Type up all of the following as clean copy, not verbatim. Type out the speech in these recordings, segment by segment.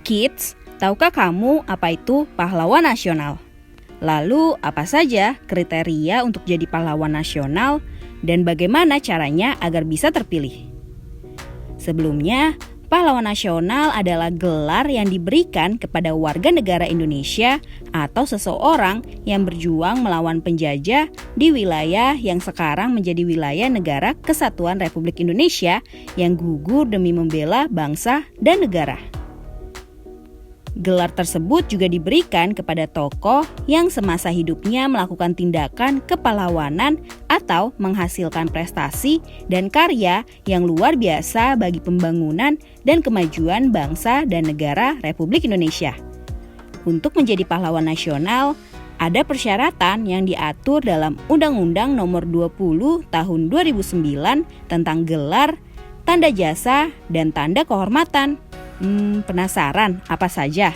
Kids, tahukah kamu apa itu pahlawan nasional? Lalu, apa saja kriteria untuk jadi pahlawan nasional dan bagaimana caranya agar bisa terpilih? Sebelumnya, pahlawan nasional adalah gelar yang diberikan kepada warga negara Indonesia atau seseorang yang berjuang melawan penjajah di wilayah yang sekarang menjadi wilayah Negara Kesatuan Republik Indonesia yang gugur demi membela bangsa dan negara. Gelar tersebut juga diberikan kepada tokoh yang semasa hidupnya melakukan tindakan kepahlawanan atau menghasilkan prestasi dan karya yang luar biasa bagi pembangunan dan kemajuan bangsa dan negara Republik Indonesia. Untuk menjadi pahlawan nasional, ada persyaratan yang diatur dalam Undang-Undang Nomor 20 Tahun 2009 tentang gelar, tanda jasa, dan tanda kehormatan. Penasaran apa saja?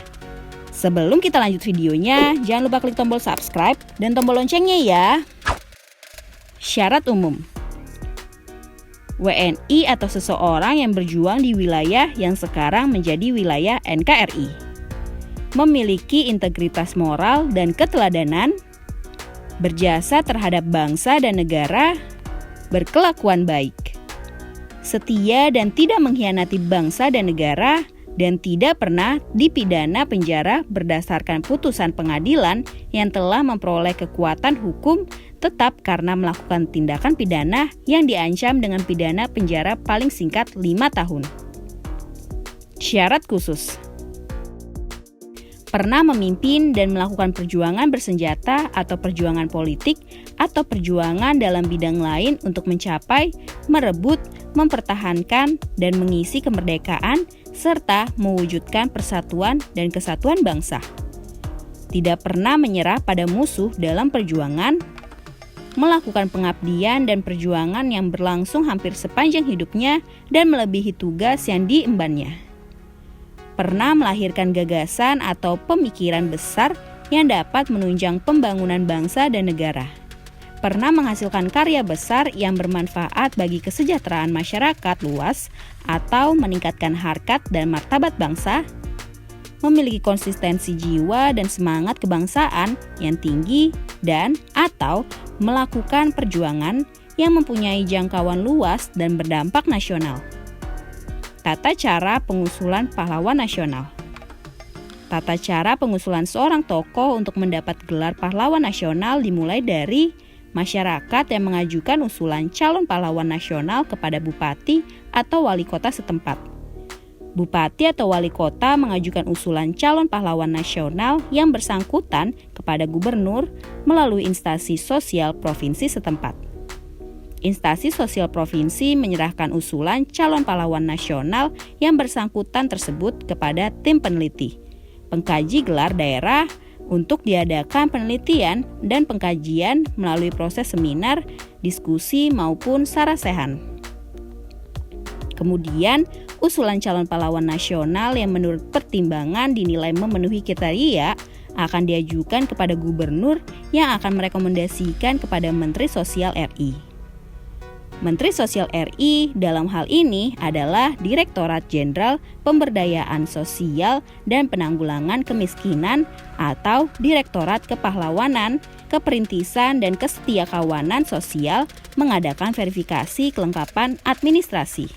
Sebelum kita lanjut videonya, jangan lupa klik tombol subscribe dan tombol loncengnya ya. Syarat umum: WNI atau seseorang yang berjuang di wilayah yang sekarang menjadi wilayah NKRI, memiliki integritas moral dan keteladanan, berjasa terhadap bangsa dan negara, berkelakuan baik, setia dan tidak mengkhianati bangsa dan negara, dan tidak pernah dipidana penjara berdasarkan putusan pengadilan yang telah memperoleh kekuatan hukum tetap karena melakukan tindakan pidana yang diancam dengan pidana penjara paling singkat 5 tahun. Syarat khusus: pernah memimpin dan melakukan perjuangan bersenjata atau perjuangan politik atau perjuangan dalam bidang lain untuk mencapai, merebut, mempertahankan, dan mengisi kemerdekaan serta mewujudkan persatuan dan kesatuan bangsa. Tidak pernah menyerah pada musuh dalam perjuangan, melakukan pengabdian dan perjuangan yang berlangsung hampir sepanjang hidupnya dan melebihi tugas yang diembannya. Pernah melahirkan gagasan atau pemikiran besar yang dapat menunjang pembangunan bangsa dan negara. Pernah menghasilkan karya besar yang bermanfaat bagi kesejahteraan masyarakat luas atau meningkatkan harkat dan martabat bangsa. Memiliki konsistensi jiwa dan semangat kebangsaan yang tinggi dan atau melakukan perjuangan yang mempunyai jangkauan luas dan berdampak nasional. Tata cara pengusulan pahlawan nasional. Tata cara pengusulan seorang tokoh untuk mendapat gelar pahlawan nasional dimulai dari masyarakat yang mengajukan usulan calon pahlawan nasional kepada bupati atau wali kota setempat. Bupati atau wali kota mengajukan usulan calon pahlawan nasional yang bersangkutan kepada gubernur melalui instansi sosial provinsi setempat. Instansi sosial provinsi menyerahkan usulan calon pahlawan nasional yang bersangkutan tersebut kepada tim peneliti, pengkaji gelar daerah untuk diadakan penelitian dan pengkajian melalui proses seminar, diskusi maupun sarasehan. Kemudian, usulan calon pahlawan nasional yang menurut pertimbangan dinilai memenuhi kriteria akan diajukan kepada gubernur yang akan merekomendasikan kepada Menteri Sosial RI. Menteri Sosial RI dalam hal ini adalah Direktorat Jenderal Pemberdayaan Sosial dan Penanggulangan Kemiskinan atau Direktorat Kepahlawanan, Keperintisan dan Kesetiakawanan Sosial mengadakan verifikasi kelengkapan administrasi.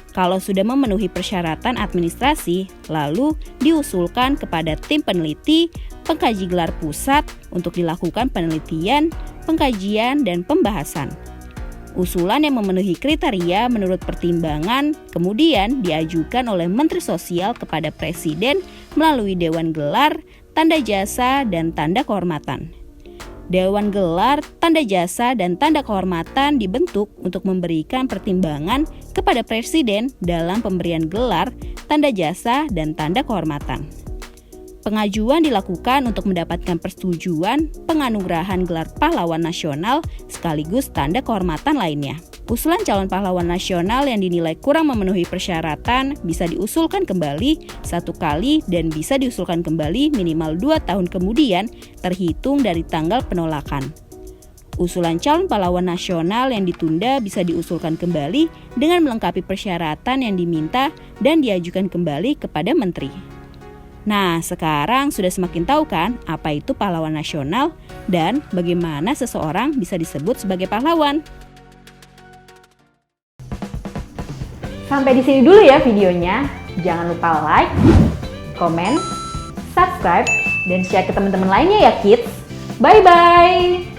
Kalau sudah memenuhi persyaratan administrasi, lalu diusulkan kepada tim peneliti, pengkaji gelar pusat untuk dilakukan penelitian, pengkajian, dan pembahasan. Usulan yang memenuhi kriteria menurut pertimbangan kemudian diajukan oleh Menteri Sosial kepada Presiden melalui Dewan Gelar, Tanda Jasa, dan Tanda Kehormatan. Dewan Gelar, Tanda Jasa, dan Tanda Kehormatan dibentuk untuk memberikan pertimbangan kepada Presiden dalam pemberian gelar, tanda jasa, dan tanda kehormatan. Pengajuan dilakukan untuk mendapatkan persetujuan penganugerahan gelar pahlawan nasional sekaligus tanda kehormatan lainnya. Usulan calon pahlawan nasional yang dinilai kurang memenuhi persyaratan bisa diusulkan kembali 1 kali dan bisa diusulkan kembali minimal 2 tahun kemudian terhitung dari tanggal penolakan. Usulan calon pahlawan nasional yang ditunda bisa diusulkan kembali dengan melengkapi persyaratan yang diminta dan diajukan kembali kepada menteri. Nah, sekarang sudah semakin tahu kan apa itu pahlawan nasional dan bagaimana seseorang bisa disebut sebagai pahlawan. Sampai di sini dulu ya videonya. Jangan lupa like, komen, subscribe, dan share ke teman-teman lainnya ya kids. Bye-bye!